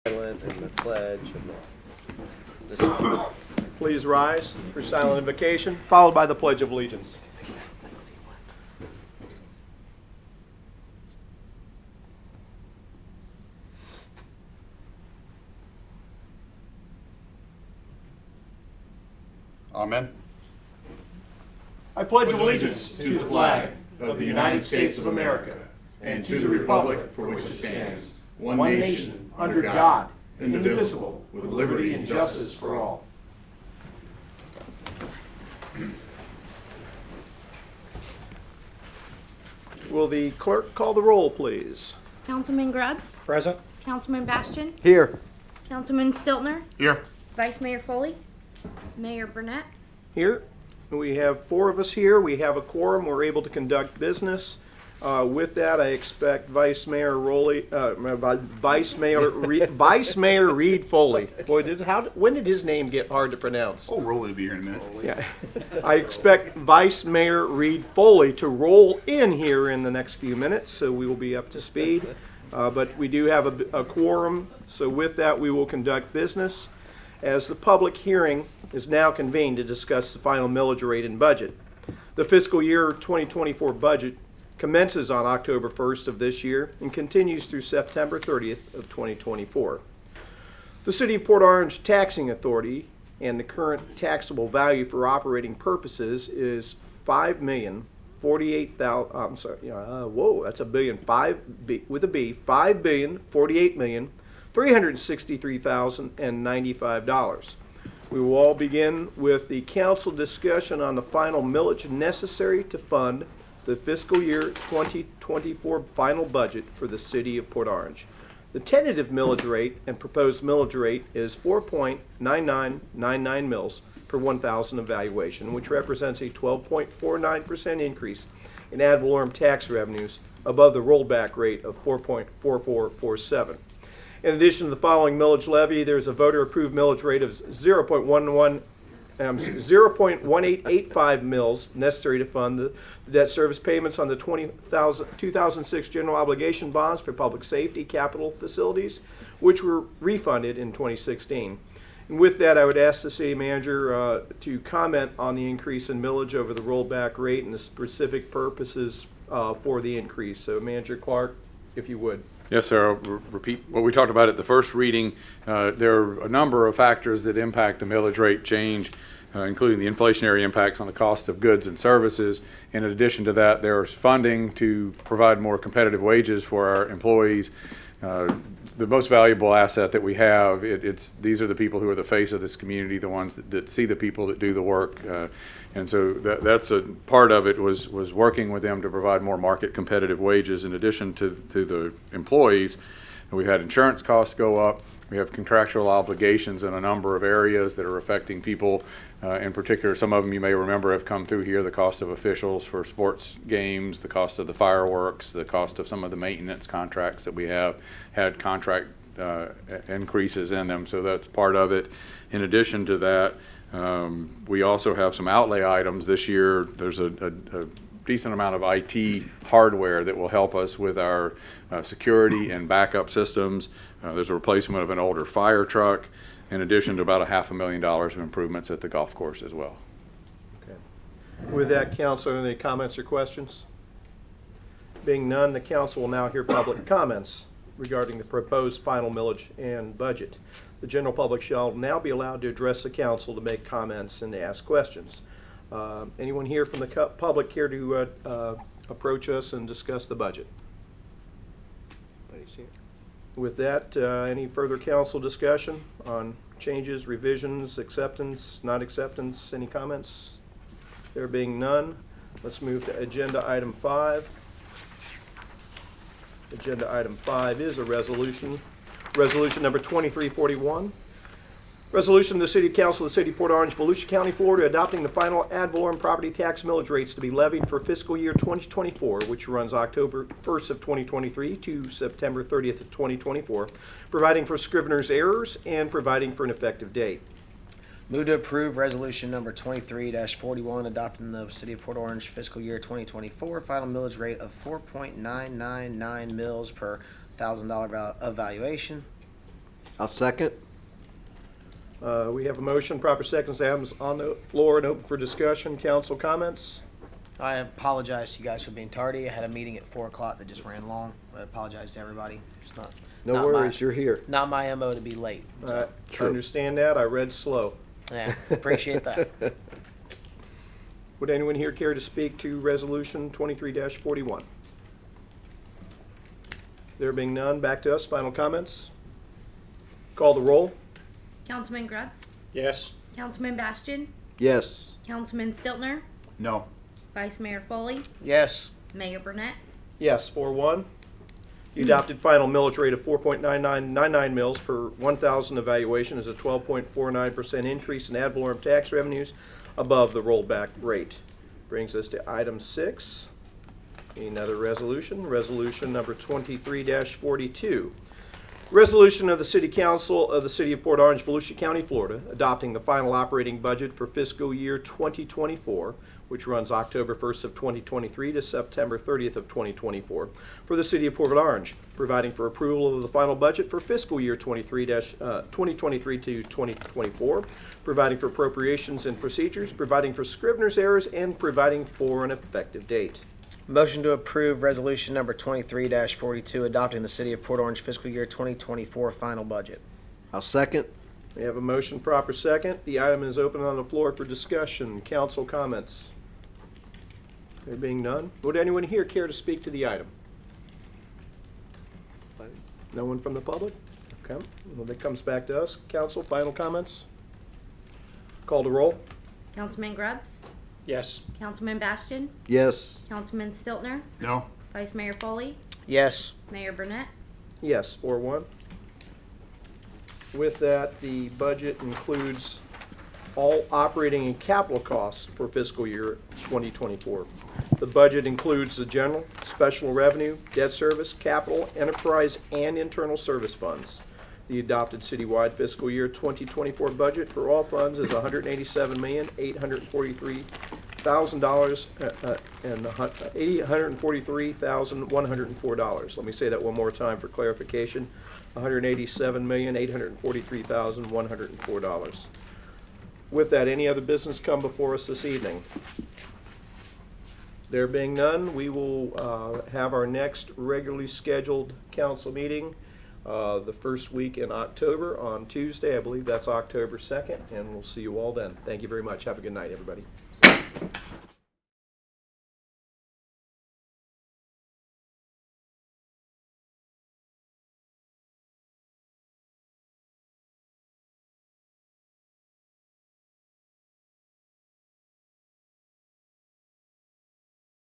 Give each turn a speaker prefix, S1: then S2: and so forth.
S1: And the pledge and this.
S2: Please rise for silent invocation, followed by the Pledge of Allegiance.
S3: Amen.
S2: I pledge allegiance to the flag of the United States of America and to the republic for which it stands, one nation, under God, indivisible, with liberty and justice for all. Will the clerk call the roll, please?
S4: Councilman Grubbs,
S2: Present.
S4: Councilman Bastian,
S1: Here.
S4: Councilman Stiltner,
S3: Here.
S4: Vice Mayor Foley, Mayor Burnett.
S2: Here. We have 4 of us here. We have a quorum. We're able to conduct business. With that, I expect Vice Mayor Reed Foley. Boy, when did his name get hard to pronounce?
S3: Oh, Rolly will be here in a minute.
S2: Yeah. I expect Vice Mayor Reed Foley to roll in here in the next few minutes, so we will be up to speed. But we do have a quorum, so with that, we will conduct business. As the public hearing is now convened to discuss the final millage rate and budget. The fiscal year 2024 budget commences on October 1st of this year and continues through September 30th of 2024. The City of Port Orange Taxing Authority and the current taxable value for operating purposes is $5,048,000. I'm sorry. Whoa, that's a billion. With a B. $5,048,363,095. We will all begin with the council discussion on the final millage necessary to fund the fiscal year 2024 final budget for the City of Port Orange. The tentative millage rate and proposed millage rate is 4.9999 mils per 1,000 evaluation, which represents a 12.49% increase in ad valorem tax revenues above the rollback rate of 4.4447. In addition to the following millage levy, there's a voter-approved millage rate of 0.1885 mils necessary to fund the debt service payments on the 2006 general obligation bonds for public safety capital facilities, which were refunded in 2016. And with that, I would ask the city manager to comment on the increase in millage over the rollback rate and the specific purposes for the increase. So, Manager Clark, if you would.
S5: Yes, sir. I'll repeat what we talked about at the first reading. There are a number of factors that impact the millage rate change, including the inflationary impacts on the cost of goods and services. In addition to that, there's funding to provide more competitive wages for our employees. The most valuable asset that we have, these are the people who are the face of this community, the ones that see the people that do the work. And so that's a part of it was working with them to provide more market competitive wages in addition to the employees. And we've had insurance costs go up. We have contractual obligations in a number of areas that are affecting people. In particular, some of them you may remember have come through here, the cost of officials for sports games, the cost of the fireworks, the cost of some of the maintenance contracts that we have had contract increases in them, so that's part of it. In addition to that, we also have some outlay items this year. There's a decent amount of IT hardware that will help us with our security and backup systems. There's a replacement of an older fire truck, in addition to about $500,000 of improvements at the golf course as well.
S2: Okay. With that, council, any comments or questions? Being none, the council will now hear public comments regarding the proposed final millage and budget. The general public shall now be allowed to address the council to make comments and to ask questions. Anyone here from the public care to approach us and discuss the budget? With that, any further council discussion on changes, revisions, acceptance, not acceptance? Any comments? There being none, let's move to agenda item 5. Agenda item 5 is a resolution. Resolution number 2341. Resolution of the City Council of the City of Port Orange, Volusia County, Florida, adopting the final ad valorem property tax millage rates to be levied for fiscal year 2024, which runs October 1st of 2023 to September 30th of 2024, providing for scrivener's errors and providing for an effective date.
S1: Move to approve resolution number 23-41, adopting the City of Port Orange fiscal year 2024 final millage rate of 4.999 mils per $1,000 evaluation.
S6: I'll second.
S2: We have a motion, proper seconds, items on the floor and open for discussion. Council comments?
S1: I apologize to you guys for being tardy. I had a meeting at 4 o'clock that just ran long. I apologize to everybody. It's not.
S6: No
S1: not
S6: worries,
S1: my,
S6: you're here.
S1: Not my MO to be late. So,
S2: I understand that. I read slow.
S1: yeah, appreciate that.
S2: Would anyone here care to speak to Resolution 23-41? There being none, back to us. Final comments? Call the roll.
S4: Councilman Grubbs,
S2: Yes.
S4: Councilman Bastian,
S6: Yes.
S4: Councilman Stiltner,
S3: No.
S4: Vice Mayor Foley,
S1: Yes.
S4: Mayor Burnett,
S2: Yes, 4-1. The adopted final millage rate of 4.9999 mils per 1,000 evaluation is a 12.49% increase in ad valorem tax revenues above the rollback rate. Brings us to item 6, another resolution, resolution number 23-42. Resolution of the City Council of the City of Port Orange, Volusia County, Florida, adopting the final operating budget for fiscal year 2024, which runs October 1st of 2023 to September 30th of 2024, for the City of Port Orange, providing for approval of the final budget for fiscal year 2023 to 2024, providing for appropriations and procedures, providing for scrivener's errors, and providing for an effective date.
S1: Motion to approve resolution number 23-42, adopting the City of Port Orange fiscal year 2024 final budget.
S6: I'll second.
S2: We have a motion, proper second. The item is open on the floor for discussion. Council comments? There being none, would anyone here care to speak to the item? No one from the public? Okay, well, that comes back to us. Council, final comments? Call the roll.
S4: Councilman Grubbs,
S2: Yes.
S4: Councilman Bastian,
S6: Yes.
S4: Councilman Stiltner,
S3: No.
S4: Vice Mayor Foley,
S1: Yes.
S4: Mayor Burnett,
S2: Yes, 4-1. With that, the budget includes all operating and capital costs for fiscal year 2024. The budget includes the general, special revenue, debt service, capital, enterprise, and internal service funds. The adopted citywide fiscal year 2024 budget for all funds is $187,843,000 and $843,104. Let me say that one more time for clarification. $187,843,104. With that, any other business come before us this evening? There being none, we will have our next regularly scheduled council meeting the first week in October on Tuesday. I believe that's October 2nd, and we'll see you all then. Thank you very much. Have a good night, everybody.